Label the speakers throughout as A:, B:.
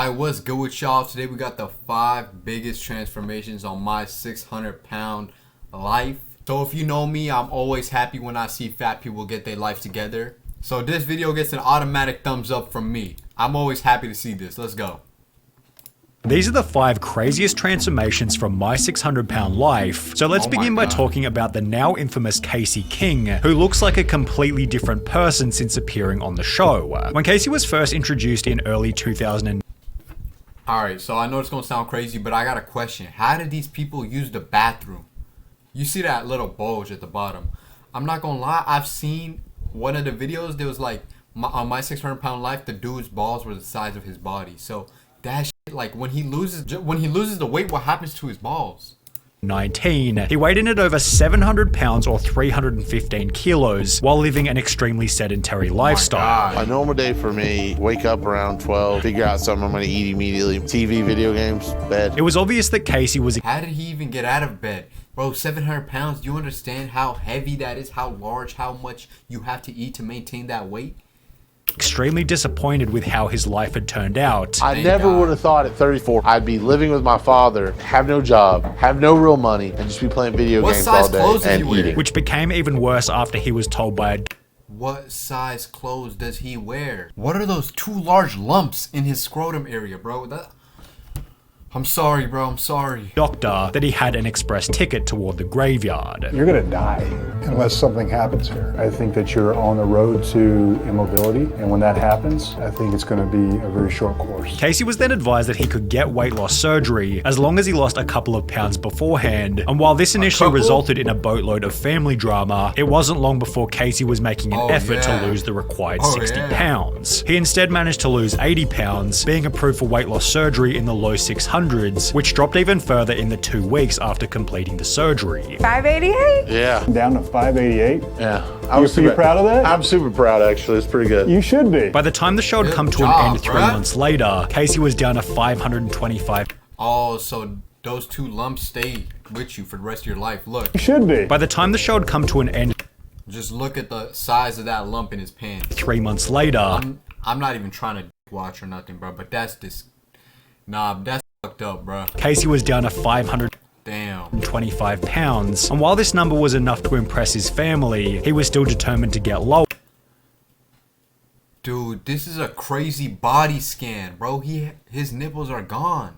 A: Alright, what's good with y'all? Today we got the 5 biggest transformations on my 600-pound life. So if you know me, I'm always happy when I see fat people get their life together. So this video gets an automatic thumbs up from me. I'm always happy to see this. Let's go.
B: These are the 5 craziest transformations from my 600-pound life. So let's begin by talking about the now infamous Casey King, who looks like a completely different person since appearing on the show. When Casey was first introduced in early 2000.
A: Alright, so I know it's gonna sound crazy, but I got a question. How did these people use the bathroom? You see that little bulge at the bottom. I'm not gonna lie, I've seen one of the videos, there was like, on my 600-pound life, the dude's balls were the size of his body. So that shit, like when he loses the weight, what happens to his balls?
B: 19. He weighed in at over 700 pounds or 315 kilos while living an extremely sedentary lifestyle.
C: A normal day for me, wake up around 12, figure out something I'm going to eat immediately. TV, video games, bed.
B: It was obvious that Casey was...
A: How did he even get out of bed? Bro, 700 pounds, do you understand how heavy that is? How large, how much you have to eat to maintain that weight?
B: Extremely disappointed with how his life had turned out.
C: I never would have thought at 34 I'd be living with my father, have no job, have no real money, and just be playing video games all day and eating.
B: Which became even worse after he was told by a...
A: What size clothes does he wear? What are those 2 large lumps in his scrotum area, bro? I'm sorry, bro, I'm sorry.
B: Doctor that he had an express ticket toward the graveyard.
D: You're gonna die unless something happens here. I think that you're on the road to immobility, and when that happens, I think it's gonna be a very short course.
B: Casey was then advised that he could get weight loss surgery as long as he lost a couple of pounds beforehand, and while this initially resulted in a boatload of family drama, it wasn't long before Casey was making an effort to lose the required 60 pounds. He instead managed to lose 80 pounds, being approved for weight loss surgery in the low 600s, which dropped even further in the 2 weeks after completing the surgery.
E: 588?
C: Yeah.
D: Down to 588?
C: Yeah.
D: I was super proud of that?
C: I'm super proud, actually. It's pretty good.
D: You should be.
B: By the time the show had come to an end 3 months later, Casey was down to 525.
A: Oh, so those 2 lumps stay with you for the rest of your life. Look.
D: You should be.
B: By the time the show had come to an end,
A: just look at the size of that lump in his pants.
B: 3 months later.
A: I'm not even trying to watch or nothing, bro, but that's fucked up, bro.
B: Casey was down to 525 pounds, and while this number was enough to impress his family, he was still determined to get lower.
A: Dude, this is a crazy body scan, bro. His nipples are gone.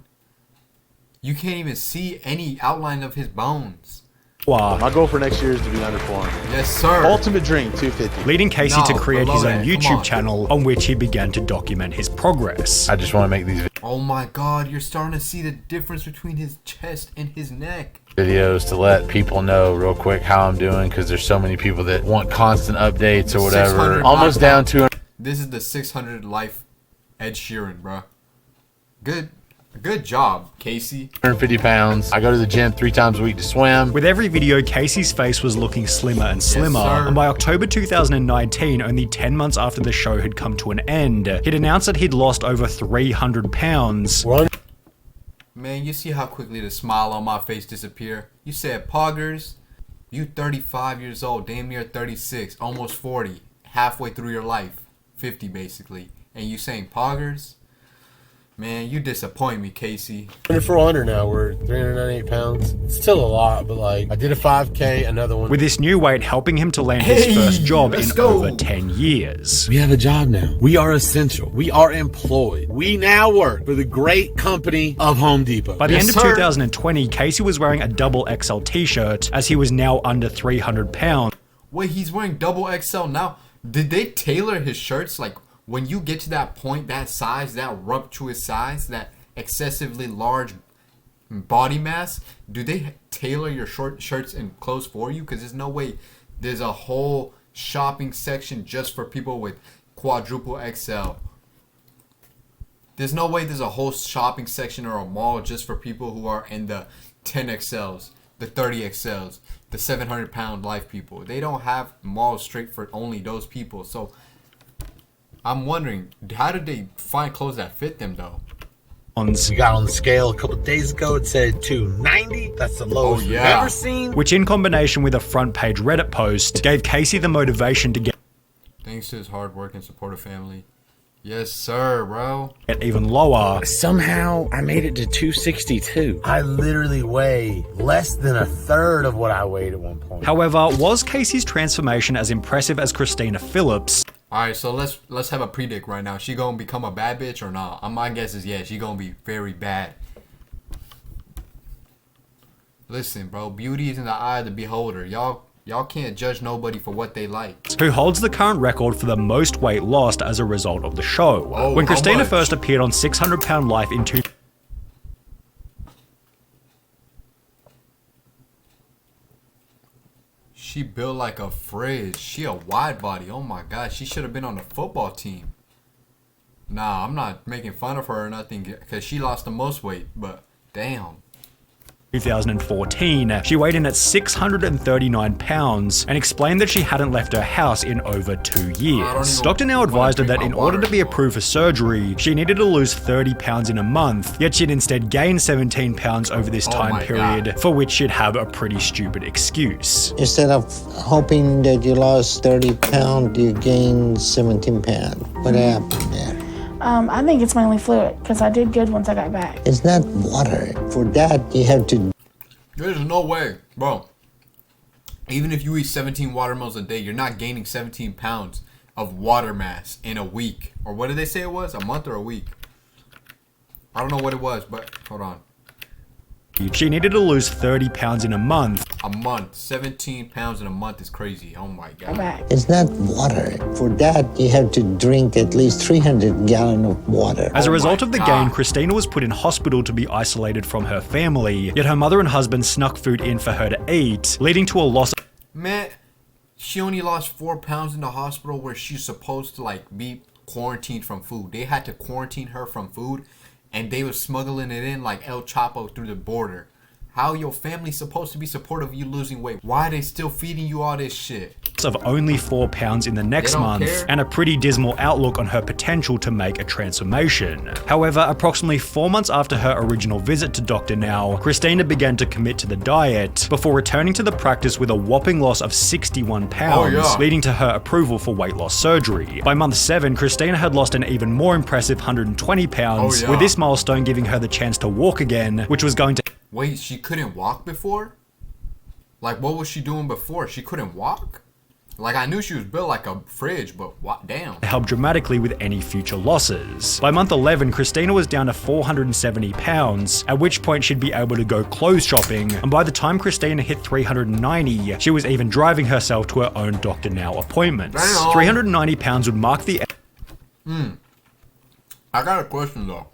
A: You can't even see any outline of his bones.
C: My goal for next year is to be under 400.
A: Yes, sir.
C: Ultimate dream, 250.
B: Leading Casey to create his own YouTube channel on which he began to document his progress.
C: I just want to make these
A: Oh my god, you're starting to see the difference between his chest and his neck.
C: videos to let people know real quick how I'm doing, because there's so many people that want constant updates or whatever. Almost down to...
A: This is the 600 life Ed Sheeran, bro. Good job, Casey.
C: 150 pounds. I go to the gym 3 times a week to swim.
B: With every video, Casey's face was looking slimmer and slimmer, and by October 2019, only 10 months after the show had come to an end, he'd announced that he'd lost over 300 pounds.
A: Man, you see how quickly the smile on my face disappeared? You said, Poggers, you 35 years old, damn near 36, almost 40, halfway through your life, 50 basically, and you saying Poggers? Man, you disappoint me, Casey.
F: 400 now, we're 398 pounds. It's still a lot, but like, I did a 5K, another one.
B: With this new weight helping him to land his first job in over 10 years.
F: We have a job now. We are essential. We are employed. We now work for the great company of Home Depot.
B: By the end of 2020, Casey was wearing a double XL t-shirt as he was now under 300 pounds.
A: Wait, he's wearing double XL now? Did they tailor his shirts like... When you get to that point, that size, that voluptuous size, that excessively large body mass, do they tailor your short shirts and clothes for you? Because there's no way there's a whole shopping section just for people with quadruple XL. There's no way there's a whole shopping section or a mall just for people who are in the 10 XLs, the 30 XLs, the 700-pound life people. They don't have malls straight for only those people. So... I'm wondering, how did they find clothes that fit them, though?
F: We got on the scale a couple days ago. It said 290. That's the lowest we've ever seen.
B: Which, in combination with a front-page Reddit post, gave Casey the motivation to get...
A: Thanks to his hard work and supportive family, Yes, sir, bro.
B: Get even lower.
F: Somehow I made it to 262. I literally weigh less than a third of what I weighed at one point.
B: However, was Casey's transformation as impressive as Christina Phillips?
A: Alright, so let's have a predict right now. She gonna become a bad bitch or not? My guess is yeah, she gonna be very bad. Listen, bro, beauty is in the eye of the beholder. Y'all can't judge nobody for what they like.
B: Who holds the current record for the most weight lost as a result of the show.
A: Whoa,
B: when Christina
A: much?
B: first appeared on 600 Pound Life in
A: She built like a fridge. She a wide body. Oh my god, she should have been on the football team. Nah, I'm not making fun of her or nothing because she lost the most weight, but damn.
B: 2014, she weighed in at 639 pounds and explained that she hadn't left her house in over 2 years. Dr. Now advised her that in order to be approved for surgery, she needed to lose 30 pounds in a month, yet she'd instead gained 17 pounds over this time period, for which she'd have a pretty stupid excuse.
E: Instead of hoping that you lost 30 pounds, you gained 17 pounds. What happened there?
G: I think it's mainly fluid because I did good once I got back.
E: It's not water. For that, you have to...
A: There's no way, bro. Even if you eat 17 watermelons a day, you're not gaining 17 pounds of water mass in a week. Or what did they say it was? A month or a week? I don't know what it was, but hold on.
B: She needed to lose 30 pounds in a month.
A: A month. 17 pounds in a month is crazy. Oh my god.
E: It's not water. For that, you have to drink at least 300 gallons of water.
B: As a result of the gain, Christina was put in hospital to be isolated from her family, yet her mother and husband snuck food in for her to eat, leading to a loss of...
A: Man, she only lost 4 pounds in the hospital where she's supposed to like be quarantined from food. They had to quarantine her from food. And they were smuggling it in like El Chapo through the border. How your family supposed to be supportive of you losing weight? Why are they still feeding you all this shit?
B: Of only 4 pounds in the next month, and a pretty dismal outlook on her potential to make a transformation. However, approximately 4 months after her original visit to Dr. Now, Christina began to commit to the diet before returning to the practice with a whopping loss of 61 pounds, leading to her approval for weight loss surgery. By month 7, Christina had lost an even more impressive 120 pounds, with this milestone giving her the chance to walk again, which was going to...
A: Wait, she couldn't walk before? Like, what was she doing before? She couldn't walk? Like, I knew she was built like a fridge, but what? Damn.
B: Help dramatically with any future losses. By month 11, Christina was down to 470 pounds, at which point she'd be able to go clothes shopping, and by the time Christina hit 390, she was even driving herself to her own Dr. Now appointments. Damn. 390 pounds would mark the...
A: I got a question though.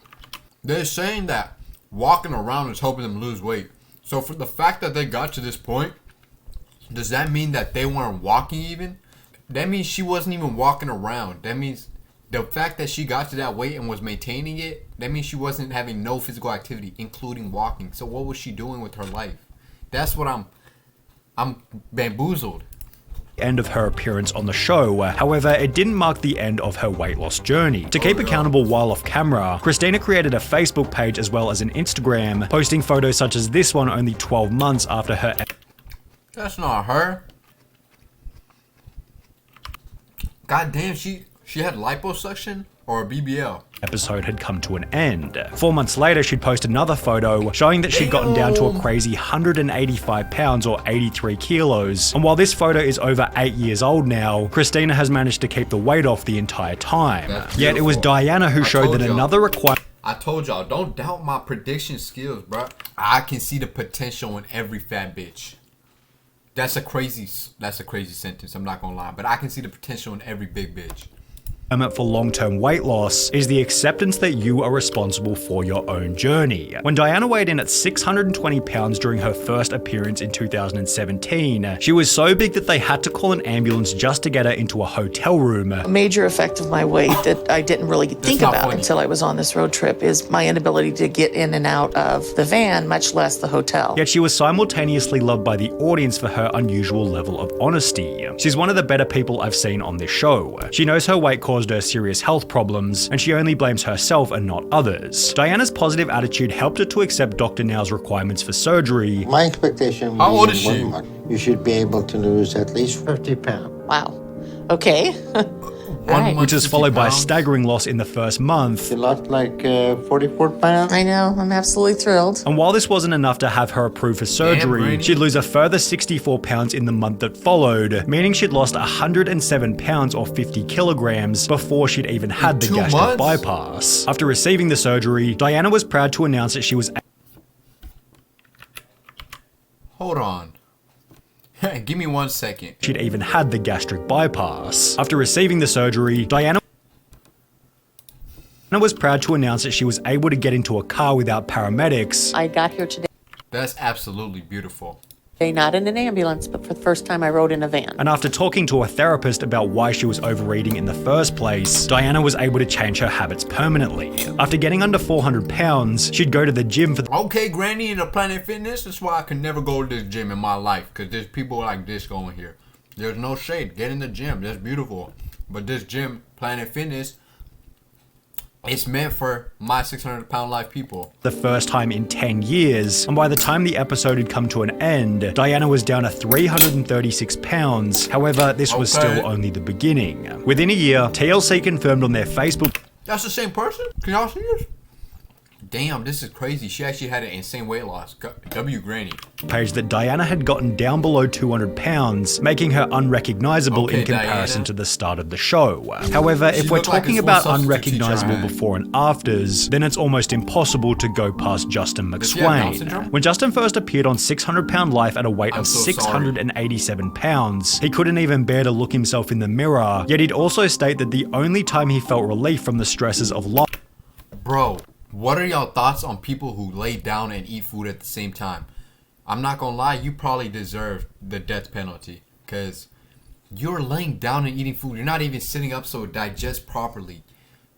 A: They're saying that walking around is helping them lose weight. So for the fact that they got to this point, does that mean that they weren't walking even? That means she wasn't even walking around. That means the fact that she got to that weight and was maintaining it, that means she wasn't having no physical activity, including walking. So what was she doing with her life? That's what I'm bamboozled.
B: End of her appearance on the show. However, it didn't mark the end of her weight loss journey. To keep accountable while off camera, Christina created a Facebook page as well as an Instagram, posting photos such as this one only 12 months after her...
A: That's not her. God damn, she had liposuction or a BBL?
B: Episode had come to an end. 4 months later, she'd post another photo showing that she'd gotten down to a crazy 185 pounds or 83 kilos. And while this photo is over 8 years old now, Christina has managed to keep the weight off the entire time. Yet it was Diana who showed that another requirement...
A: I told y'all, don't doubt my prediction skills, bro. I can see the potential in every fat bitch. That's a crazy sentence, I'm not gonna lie. But I can see the potential in every big bitch.
B: For long-term weight loss is the acceptance that you are responsible for your own journey. When Diana weighed in at 620 pounds during her first appearance in 2017, she was so big that they had to call an ambulance just to get her into a hotel room.
H: A major effect of my weight that I didn't really think about until I was on this road trip is my inability to get in and out of the van, much less the hotel.
B: Yet she was simultaneously loved by the audience for her unusual level of honesty. She's one of the better people I've seen on this show. She knows her weight caused her serious health problems, and she only blames herself and not others. Diana's positive attitude helped her to accept Dr. Now's requirements for surgery.
E: My expectation
A: How old is
E: was
A: she?
E: 1 month. You should be able to lose at least 50 pounds.
H: Wow. Okay.
B: Which is followed by a staggering loss in the first month.
E: You lost like 44 pounds.
H: I know. I'm absolutely thrilled.
B: And while this wasn't enough to have her approved for surgery, she'd lose a further 64 pounds in the month that followed, meaning she'd lost 107 pounds or 50 kilograms before she'd even had the gastric bypass. After receiving the surgery, Diana was proud to announce that she was...
A: Hold on. Give me 1 second.
B: She'd even had the gastric bypass. After receiving the surgery, Diana was proud to announce that she was able to get into a car without paramedics.
H: I got here today.
A: That's absolutely beautiful.
H: Not in an ambulance, but for the first time I rode in a van.
B: And after talking to a therapist about why she was overeating in the first place, Diana was able to change her habits permanently. After getting under 400 pounds, she'd go to the gym for...
A: Okay, Granny in the Planet Fitness, that's why I could never go to this gym in my life, because there's people like this going here. There's no shade. Get in the gym. That's beautiful. But this gym, Planet Fitness, it's meant for my 600-pound life people.
B: The first time in 10 years, and by the time the episode had come to an end, Diana was down to 336 pounds. However, this was still only the beginning. Within a year, TLC confirmed on their Facebook...
A: That's the same person? Can y'all see this? Damn, this is crazy. She actually had an insane weight loss. W Granny.
B: Page that Diana had gotten down below 200 pounds, making her unrecognizable in comparison to the start of the show. However, if we're talking about unrecognizable before and afters, then it's almost impossible to go past Justin McSwain. When Justin first appeared on 600 Pound Life at a weight of 687 pounds, he couldn't even bear to look himself in the mirror, yet he'd also state that the only time he felt relief from the stresses of life...
A: Bro, what are y'all thoughts on people who lay down and eat food at the same time? I'm not gonna lie, you probably deserve the death penalty, because you're laying down and eating food. You're not even sitting up so it digests properly.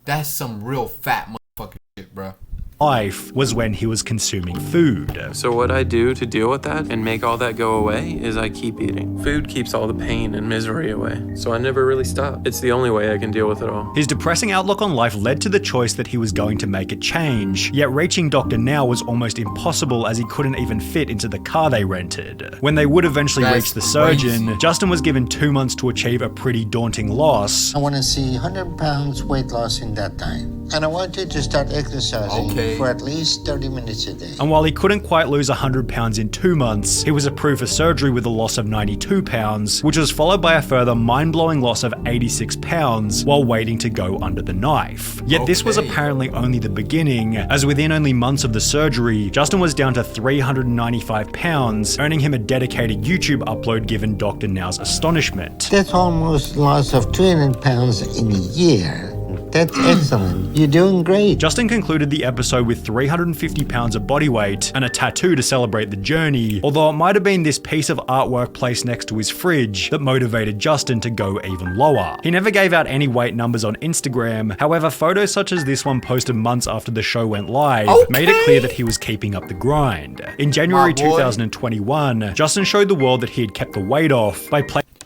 A: That's some real fat motherfucking shit, bro.
B: Life was when he was consuming food.
I: So what I do to deal with that and make all that go away is I keep eating. Food keeps all the pain and misery away, so I never really stop. It's the only way I can deal with it all.
B: His depressing outlook on life led to the choice that he was going to make a change, yet reaching Dr. Now was almost impossible as he couldn't even fit into the car they rented. When they would eventually reach the surgeon, Justin was given 2 months to achieve a pretty daunting loss.
E: I want to see 100 pounds weight loss in that time. And I want you to start exercising for at least 30 minutes a day.
B: And while he couldn't quite lose 100 pounds in 2 months, he was approved for surgery with a loss of 92 pounds, which was followed by a further mind-blowing loss of 86 pounds while waiting to go under the knife. Yet this was apparently only the beginning, as within only months of the surgery, Justin was down to 395 pounds, earning him a dedicated YouTube upload given Dr. Now's astonishment.
E: That's almost loss of 200 pounds in a year. That's excellent. You're doing great.
B: Justin concluded the episode with 350 pounds of body weight and a tattoo to celebrate the journey, although it might have been this piece of artwork placed next to his fridge that motivated Justin to go even lower. He never gave out any weight numbers on Instagram, however photos such as this one posted months after the show went live made it clear that he was keeping up the grind. In January 2021, Justin showed the world that he had kept the weight off by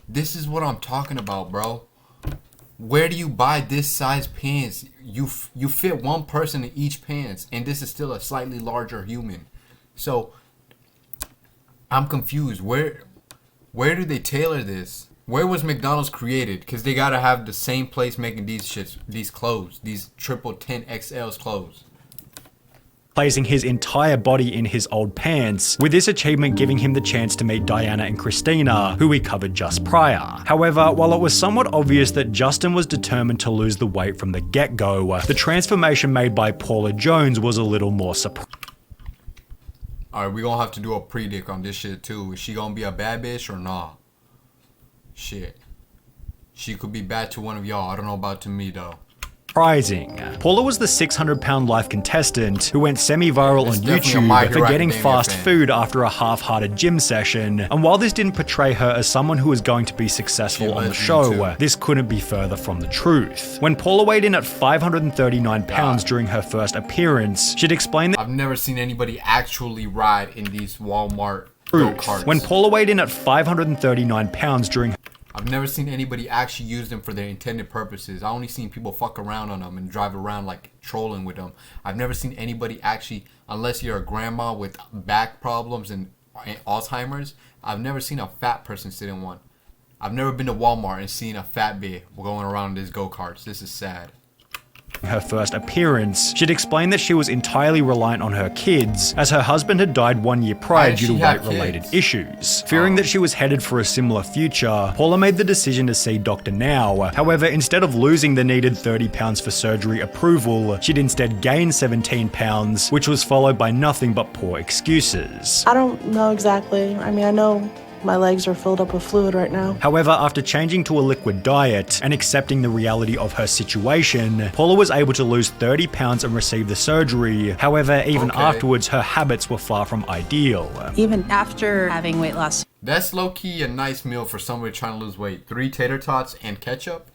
A: This is what I'm talking about, bro. Where do you buy this size pants? You fit one person in each pants, and this is still a slightly larger human. So I'm confused. Where do they tailor this? Where was McDonald's created? Because they gotta have the same place making these clothes, these triple 10XLs clothes.
B: Placing his entire body in his old pants, with this achievement giving him the chance to meet Diana and Christina, who we covered just prior. However, while it was somewhat obvious that Justin was determined to lose the weight from the get-go, the transformation made by Paula Jones was a little more surprising.
A: Alright, we're gonna have to do a predict on this shit too. Is she gonna be a bad bitch or nah? Shit. She could be bad to one of y'all. I don't know about to me though.
B: Surprising. Paula was the 600 Pound Life contestant who went semi-viral on YouTube for getting fast food after a half-hearted gym session, and while this didn't portray her as someone who was going to be successful on the show, this couldn't be further from the truth. When Paula weighed in at 539 pounds during her first appearance, she'd explained that
A: I've never seen anybody actually ride in these Walmart go-karts.
B: When Paula weighed in at 539 pounds during
A: I've never seen anybody actually use them for their intended purposes. I only seen people fuck around on them and drive around like trolling with them. I've never seen anybody actually, unless you're a grandma with back problems and Alzheimer's, I've never seen a fat person sit in one. I've never been to Walmart and seen a fat bitch going around these go-karts. This is sad.
B: Her first appearance, she'd explained that she was entirely reliant on her kids, as her husband had died 1 year prior due to weight-related issues. Fearing that she was headed for a similar future, Paula made the decision to see Dr. Now. However, instead of losing the needed 30 pounds for surgery approval, she'd instead gained 17 pounds, which was followed by nothing but poor excuses.
J: I don't know exactly. I mean, I know my legs are filled up with fluid right now.
B: However, after changing to a liquid diet and accepting the reality of her situation, Paula was able to lose 30 pounds and receive the surgery. However, even afterwards, her habits were far from ideal.
K: Even after having weight loss.
A: That's low-key a nice meal for somebody trying to lose weight. 3 tater tots and ketchup?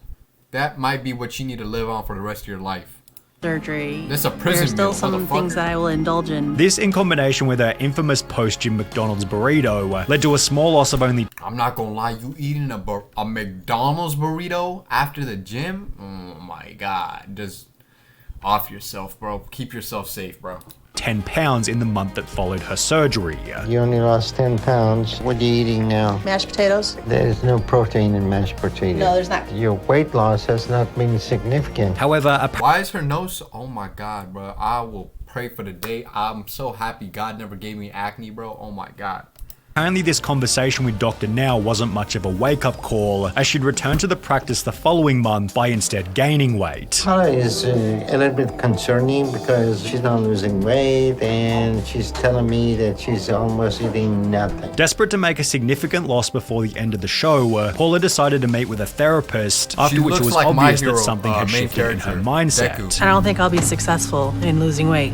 A: That might be what you need to live on for the rest of your life.
K: Surgery.
A: That's a prison
K: There's still
A: meal,
K: some things that I will indulge in.
B: This, in combination with her infamous post-gym McDonald's burrito, led to a small loss of only...
A: I'm not gonna lie, you eating a McDonald's burrito after the gym? Oh my god. Just off yourself, bro. Keep yourself safe, bro.
B: 10 pounds in the month that followed her surgery.
E: You only lost 10 pounds. What are you eating now?
J: Mashed potatoes.
E: There's no protein in mashed potatoes.
J: No, there's not.
E: Your weight loss has not been significant.
B: However,
A: why is her nose? Oh my god, bro. I will pray for the day. I'm so happy God never gave me acne, bro. Oh my god.
B: Apparently this conversation with Dr. Now wasn't much of a wake-up call, as she'd return to the practice the following month by instead gaining weight.
E: Paula is a little bit concerning because she's not losing weight and she's telling me that she's almost eating nothing.
B: Desperate to make a significant loss before the end of the show, Paula decided to meet with a therapist, after which it was obvious that something had shifted in her mindset.
K: I don't think I'll be successful in losing weight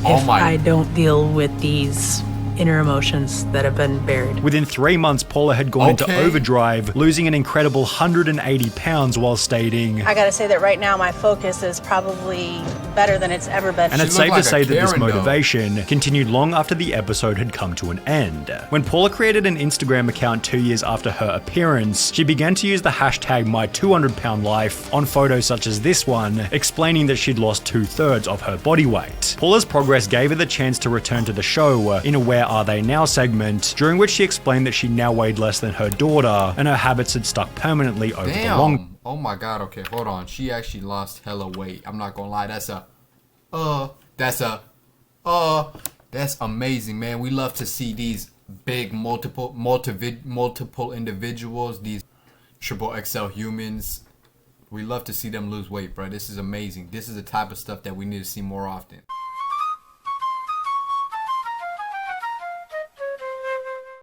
K: if I don't deal with these inner emotions that have been buried.
B: Within 3 months, Paula had gone into overdrive, losing an incredible 180 pounds while stating,
K: I gotta say that right now my focus is probably better than it's ever been.
B: And it's safe to say that this motivation continued long after the episode had come to an end. When Paula created an Instagram account 2 years after her appearance, she began to use the hashtag #My200PoundLife on photos such as this one, explaining that she'd lost 2/3 of her body weight. Paula's progress gave her the chance to return to the show in a Where Are They Now segment, during which she explained that she now weighed less than her daughter and her habits had stuck permanently over the long.
A: Oh my god, okay, hold on. She actually lost hella weight. I'm not gonna lie, that's amazing, man. We love to see these big multiple individuals, these XXL humans. We love to see them lose weight, bro. This is amazing. This is the type of stuff that we need to see more often.